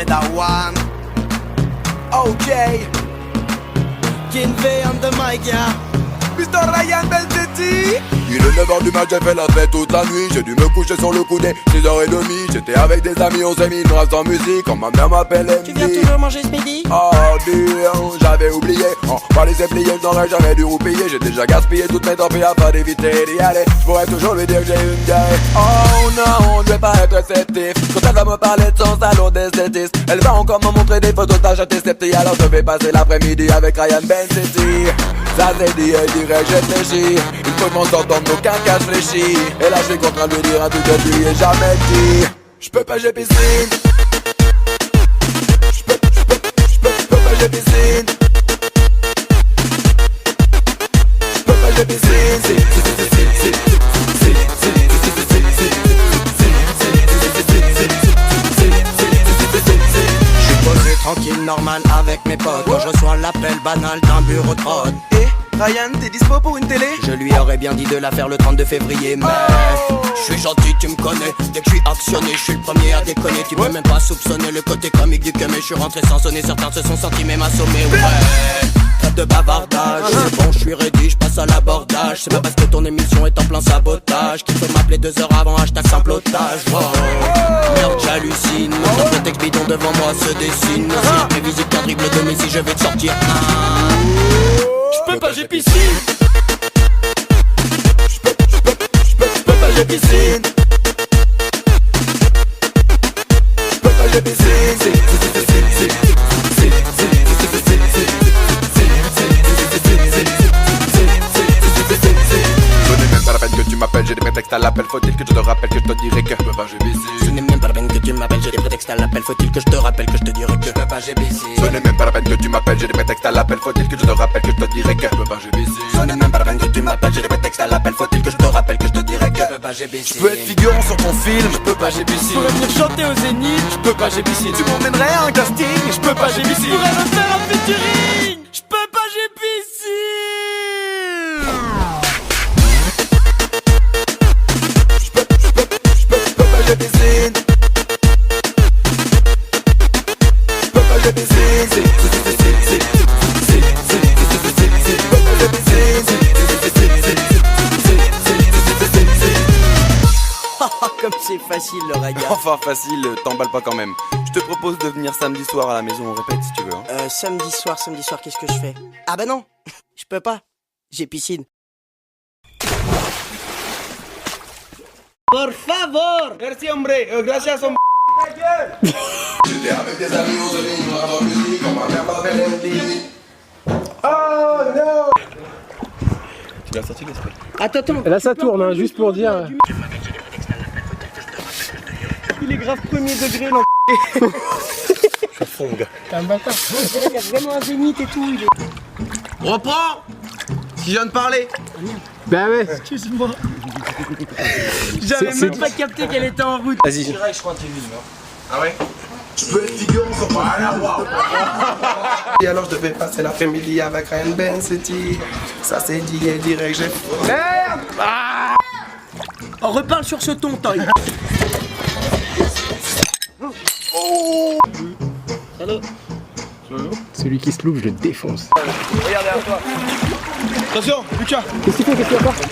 Get that one. OJ Kinvey on the mic, yeah. Mr. Ryan Benzetti. Il est 9h du mat, j'ai fait la fête toute la nuit. J'ai dû me coucher sur le coup des 6h30. J'étais avec des amis, on s'est mis une race en musique. Quand ma mère m'appelle MD. Tu viens toujours manger ce midi? Oh Dieu, j'avais oublié. Pas les plier, je n'aurais jamais dû roupiller. J'ai déjà gaspillé toutes mes temps afin d'éviter d'y aller. Je pourrais toujours lui dire que j'ai une diarrhée. Oh non, je vais pas être réceptif. Quand elle va me parler de son salon d'esthétisme, elle va encore me montrer des photos d'âge antiseptique. Alors je vais passer l'après-midi avec Ryan Benzetti. Ça c'est dit, elle dirait que j'ai fléchi. Il faut qu'on s'entende, aucun cas fléchi. Et là je suis contraint de lui dire un truc que je lui ai jamais dit. J'peux pas, j'ai piscine. J'peux pas, j'ai piscine. J'peux pas, j'ai piscine. J'suis posé tranquille, normal avec mes potes. Quand je reçois l'appel banal d'un bureau de prod. Ryan, t'es dispo pour une télé? Je lui aurais bien dit de la faire le 32 février, mais je suis gentil, tu me connais. Dès que je suis actionné, je suis le premier à déconner. Tu peux même pas soupçonner le côté comique du mais je suis rentré sans sonner, certains se sont sentis même assommés. Ouais, pas de bavardage, c'est bon, je suis ready, je passe à l'abordage. C'est pas parce que ton émission est en plein sabotage qu'il faut m'appeler 2 heures avant, hashtag simple otage. Oh, merde, j'hallucine, ton prétexte bidon devant moi se dessine. Si prévisible qu'un dribble de Messi, je vais te sortir. J'peux pas, j'ai piscine. J'peux pas, j'ai piscine. J'peux pas, j'ai piscine. Ce n'est même pas la peine que tu m'appelles, j'ai des prétextes à l'appel. Faut-il que je te rappelle que je te dirai que je peux pas, j'ai piscine. Ce n'est même pas la peine que tu m'appelles, j'ai des prétextes à l'appel. Faut-il que je te rappelle que je te dirai que je peux pas, j'ai piscine. Ce n'est même pas la peine que tu m'appelles, j'ai des prétextes à l'appel. Faut-il que je te rappelle que je te dirai que je peux pas, j'ai piscine. Ce n'est même pas la peine que tu m'appelles, j'ai des prétextes à l'appel. Faut-il que je te rappelle que je te dirai que je peux pas, j'ai piscine. Je peux être figurant sur ton film, je peux pas, j'ai piscine. Je pourrais venir chanter au Zénith, Je peux pas, j'ai piscine. tu m'emmènerais à un casting, Je peux pas, j'ai piscine. je pourrais me faire un featuring. Je peux pas, j'ai piscine. J'peux pas, j'ai piscine. J'peux pas, j'ai piscine. Comme c'est facile le raga. Enfin facile, t'emballe pas quand même. Je te propose de venir samedi soir à la maison, on répète si tu veux. Hein. Samedi soir, qu'est-ce que je fais? Ah bah non, je peux pas, j'ai piscine. Por favor. Merci hombre, gracias hombre. J'étais avec des amis, on se met une grande en musique, on m'a bien m'appelle MD. Oh non. Tu l'as sorti l'esprit. Attends. Là ça tourne, hein, juste pour dire. Il est grave premier degré là. Je suis à fond, gars. T'es un bâtard. Il y a vraiment un zénith et tout. Reprends. Si je viens de parler. Bah ouais. Excuse-moi. J'avais même pas capté qu'elle était en route. Vas-y. Je crois que t'es venu, non? Ah ouais? Je peux être figurant sur ton film. Et alors je devais passer l'après-midi avec Ryan Benzetti. Ça c'est dit, elle dirait que j'ai... Merde. On reparle sur ce ton, Toy. Allô? Celui qui se loupe, je le défonce. Regarde derrière toi. Attention, Lucas. Qu'est-ce qu'il fait? Qu'est-ce qu'il va faire?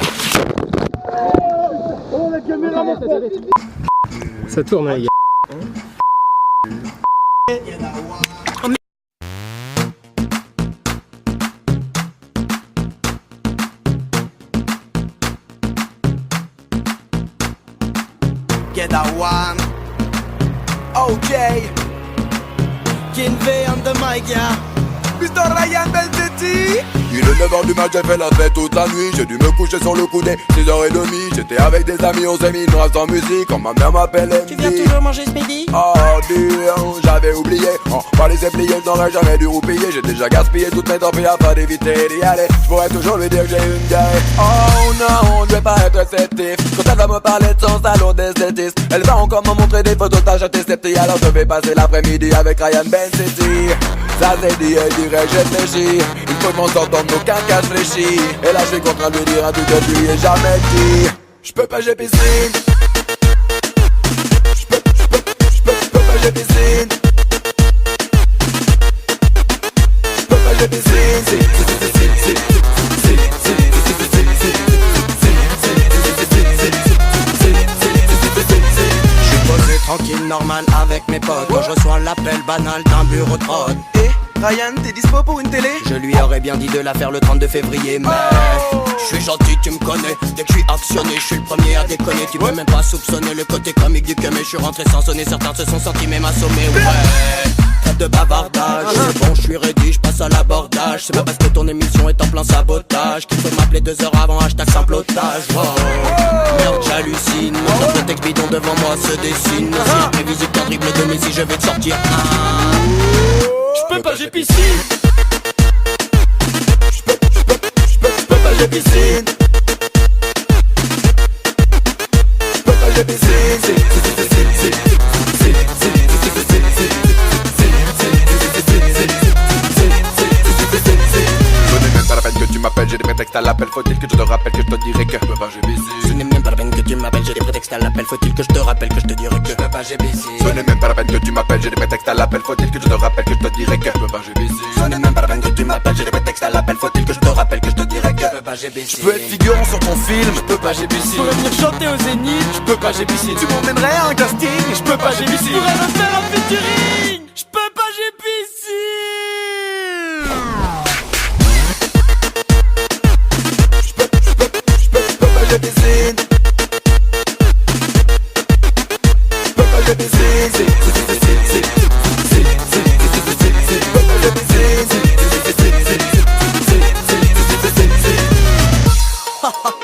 Oh la caméra! Ça tourne, hein, les gars. Get that one. OJ Kinvey on the mic, yeah. Mr. Ryan Benzetti. Il est 9h du mat, j'ai fait la fête toute la nuit. J'ai dû me coucher sur le coup des 6h30. J'étais avec des amis, on s'est mis une race en musique. Quand ma mère m'appelle MD. Tu viens toujours manger ce midi? Oh Dieu, j'avais oublié. Pas les plier, je n'aurais jamais dû roupiller. J'ai déjà gaspillé toutes mes temps afin d'éviter d'y aller. Je pourrais toujours lui dire que j'ai une diarrhée. Oh non, je vais pas être réceptif. Quand elle va me parler de son salon d'esthétisme, elle va encore me montrer des photos d'âge antiseptique. Alors je vais passer l'après-midi avec Ryan Benzetti. Ça c'est dit, elle dirait que j'ai fléchi. Il faut qu'on s'entende, aucun cas fléchi. Et là je suis contraint de lui dire un truc que je lui ai jamais dit. J'peux pas, j'ai piscine. J'peux pas, j'ai piscine. normal avec mes potes. Quand je reçois l'appel banal d'un bureau de prod. Et Ryan, t'es dispo pour une télé? Je lui aurais bien dit de la faire le 32 février. Mais je suis gentil, tu me connais. Dès que je suis actionné, je suis le premier à déconner. Tu peux même pas soupçonner le côté comique du que. Mais je suis rentré sans sonner, certains se sont sentis même assommés. Ouais, trêve de bavardage. C'est bon, je suis ready, je passe à l'abordage. C'est pas parce que ton émission est en plein sabotage qu'il faut m'appeler 2 heures avant, hashtag simple otage. Wow. Merde, j'hallucine. Tant de texte bidon devant moi se dessine. Si je prévisible qu'un dribble de Messi, je vais te sortir. J'peux pas, j'ai piscine. J'peux pas, j'ai piscine. J'peux pas, j'ai piscine. Je n'ai même pas la peine que tu m'appelles, j'ai des prétextes à l'appel. Faut-il que je te rappelle que je te dirai que j'peux pas, j'ai piscine. Ce n'est même pas la peine que tu m'appelles, j'ai des prétextes à l'appel. Faut-il que je te rappelle que je te dirai que J'peux pas, j'ai piscine. Ce n'est même pas la peine que tu m'appelles, j'ai des prétextes à l'appel. Faut-il que je te rappelle que je te dirai que j'peux pas, j'ai piscine. Ce n'est même pas la peine que tu m'appelles, j'ai des prétextes à l'appel. Faut-il que je te rappelle que je te dirai que J'peux pas, j'ai piscine. J'peux être figurant sur ton film, j'peux pas, j'ai piscine. J'peux venir chanter au Zénith. J'peux pas, j'ai piscine. Tu m'emmènerais à un casting, J'peux pas, j'ai piscine. J'pourrais me faire un featuring. J'peux pas, j'ai piscine. j'peux pas, j'ai piscine. J'peux pas, j'ai piscine.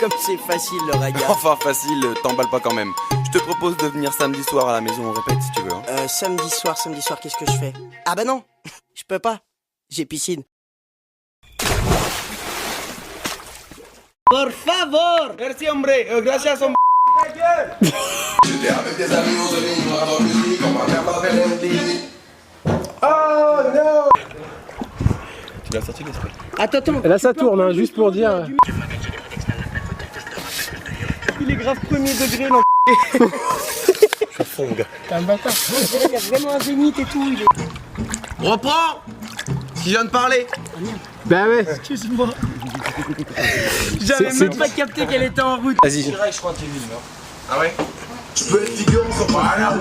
comme c'est facile le regard. Enfin facile, t'emballe pas quand même. Je te propose de venir samedi soir à la maison, on répète si tu veux. Hein. Samedi soir, qu'est-ce que je fais? Ah bah non, je peux pas, j'ai piscine. Por favor. Merci hombre, gracias hombre. J'étais avec des amis, on se dit, on va musique, on va faire pas lundi. Oh no. Tu l'as sorti l'esprit. Attends. Là ça tourne, hein, juste pour dire. Il est grave premier degré l'en. Je suis fond, gars. T'es un bâtard. Il y a vraiment un zénith et tout. Reprends. Si je viens de parler. Bah ouais. Excuse-moi. J'avais C'est- même pas capté qu'elle était en route. Vas-y. Je crois que t'es nul, là. Ah ouais. Je peux être figurant sur ton film.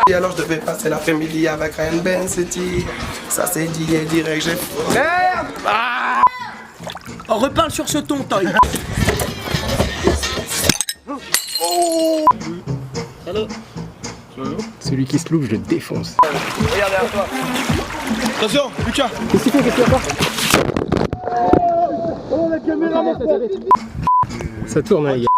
Et alors je devais passer l'après-midi avec Ryan Bensetti. Ça c'est dit et direct, j'ai. Merde. On reparle sur ce ton, Toy. Allô. Celui qui se loupe, je le défonce. Regardez à toi. Attention, Lucas. Qu'est-ce qu'il fait? Qu'est-ce qu'il va faire? Oh la caméra. Ça tourne, hein, les gars.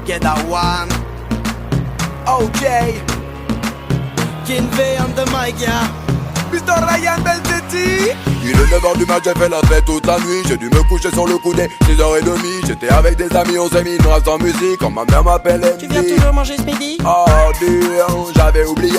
Get a one. Okay. Kinvey on the mic, yeah. Mr. Ryan Bensetti. Il est 9h du mat, j'ai fait la fête toute la nuit. J'ai dû me coucher sur le coup des 6h30. J'étais avec des amis, on s'est mis une race en musique. Quand ma mère m'appelle Tu viens MD. toujours manger ce midi? Oh dear, j'avais oublié.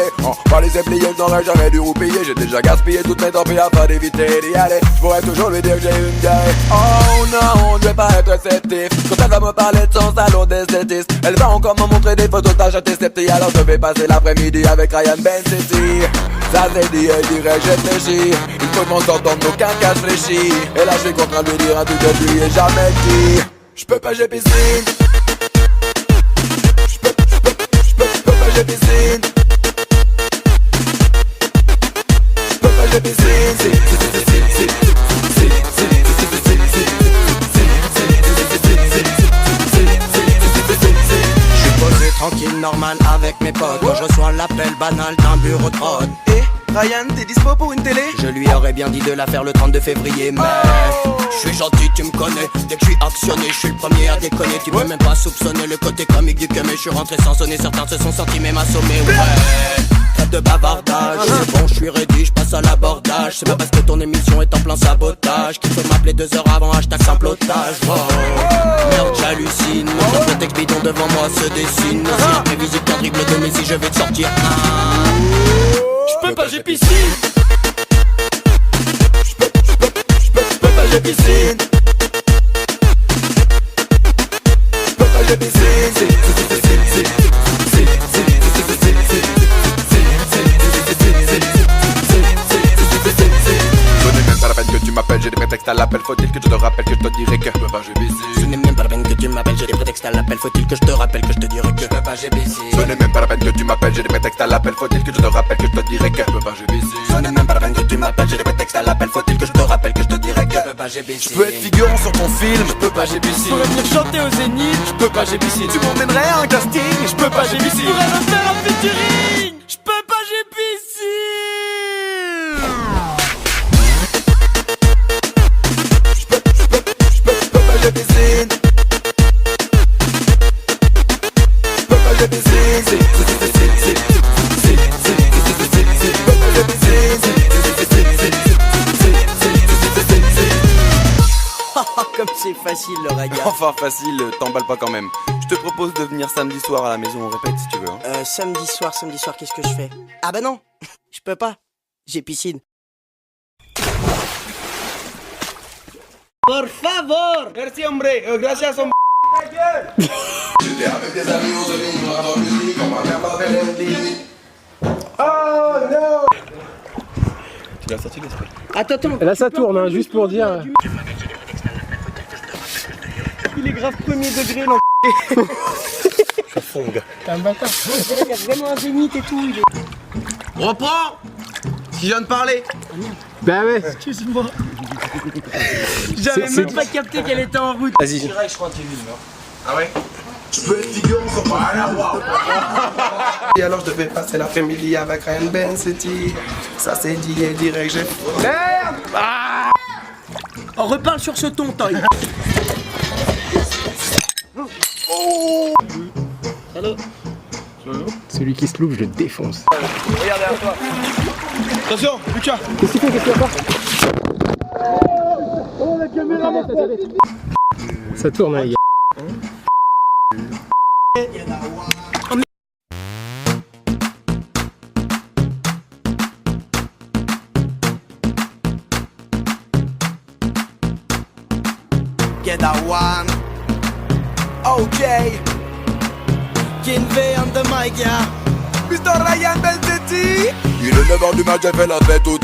Par les pliés, je n'aurais jamais dû roupiller. J'ai déjà gaspillé toutes mes temps afin d'éviter d'y aller. J'pourrais toujours lui dire que j'ai une diarrhée. Oh non, je vais pas être réceptif. Quand elle va me parler de son salon d'esthétisme, elle va encore me montrer des photos d'acheter ses petits. Alors je vais passer l'après-midi avec Ryan Bensetti. Ça c'est dit et direct, j'ai fléchi. Il faut qu'on s'entende, nos quinquas fléchis. Et là je suis contraint de lui dire un truc que je lui ai jamais dit. J'peux pas, j'ai piscine. J'peux pas, j'ai piscine. J'peux pas, j'ai piscine. Je suis posé tranquille, normal avec mes potes. Quand je reçois l'appel banal d'un bureau de prod. Et Ryan, t'es dispo pour une télé? Je lui aurais bien dit de la faire le 32 février. Mais je suis gentil, tu me connais. Dès que je suis actionné, je suis le premier à déconner. Tu peux même pas soupçonner le côté comique du que. Mais je suis rentré sans sonner, certains se sont sentis même assommés. Ouais, trêve de bavardage. C'est bon, je suis ready, je passe à l'abordage. C'est pas parce que ton émission est en plein sabotage qu'il faut m'appeler 2 heures avant, hashtag simple otage. Wow. Merde, j'hallucine. Tant de texte bidon devant moi se dessine. Si je prévisible qu'un dribble de Messi, je vais te sortir. J'peux pas, j'ai piscine. J'peux pas, j'ai piscine. J'peux pas, j'ai piscine. l'appel, faut-il que je te rappelle que je te dirai que je peux pas GBC. Ce n'est même pas la peine que tu m'appelles, j'ai des prétextes à l'appel. Faut-il que je te rappelle que je te dirai que je peux pas GBC. Ce n'est même pas la peine que tu m'appelles, j'ai des prétextes à l'appel, faut-il que je te rappelle que je te dirai que je peux pas GBC. Ce n'est même pas la peine que tu m'appelles, j'ai des prétextes à l'appel. Faut-il que je te rappelle que je te dirai que je peux pas GBC. Je peux être figurant sur ton film, je peux pas GBC. Je pourrais venir chanter au Zénith, Je peux pas GBC. Tu m'emmènerais à un casting, je peux pas GBC. je pourrais me faire un featuring. Je peux pas GBC. Je peux pas GBC. Je peux pas GBC. Comme c'est facile le regard. Enfin facile, t'emballe pas quand même. Je te propose de venir samedi soir à la maison, on répète si tu veux. Samedi soir, qu'est-ce que je fais? Ah bah non, je peux pas. J'ai piscine. Por favor. Merci, hombre. Gracias, hombre. J'étais avec des amis, on se dit, on va dans la musique, on va faire pas limite. Oh non! Tu l'as sorti l'esprit. Attends. Là ça tourne, hein, juste pour dire. Il est grave premier degré, non. T'es un bâtard. Il y a vraiment un zénith et tout. Reprends! Si je viens de parler. Bah ouais. Excuse-moi. J'avais C'est- même pas capté qu'elle était en route. Vas-y. Je crois que tu es nul, non? Ah ouais? Je peux être figurant sur pas rien à voir. Et alors je devais passer l'après-midi avec Ryan Bensetti. Ça c'est dit et direct, j'ai... Merde! On reparle sur ce ton, Toy. Celui qui se loupe, je le défonce. Regardez à toi. Attention, Lucas. Qu'est-ce qu'il fait? Qu'est-ce qu'il va faire? Oh la caméra, ça tourne, hein, les gars. Get that one. OJ. Kinvey on the mic, yeah. Mr. Ryan Bensetti. Il est 9h du match, j'ai fait la fête toute la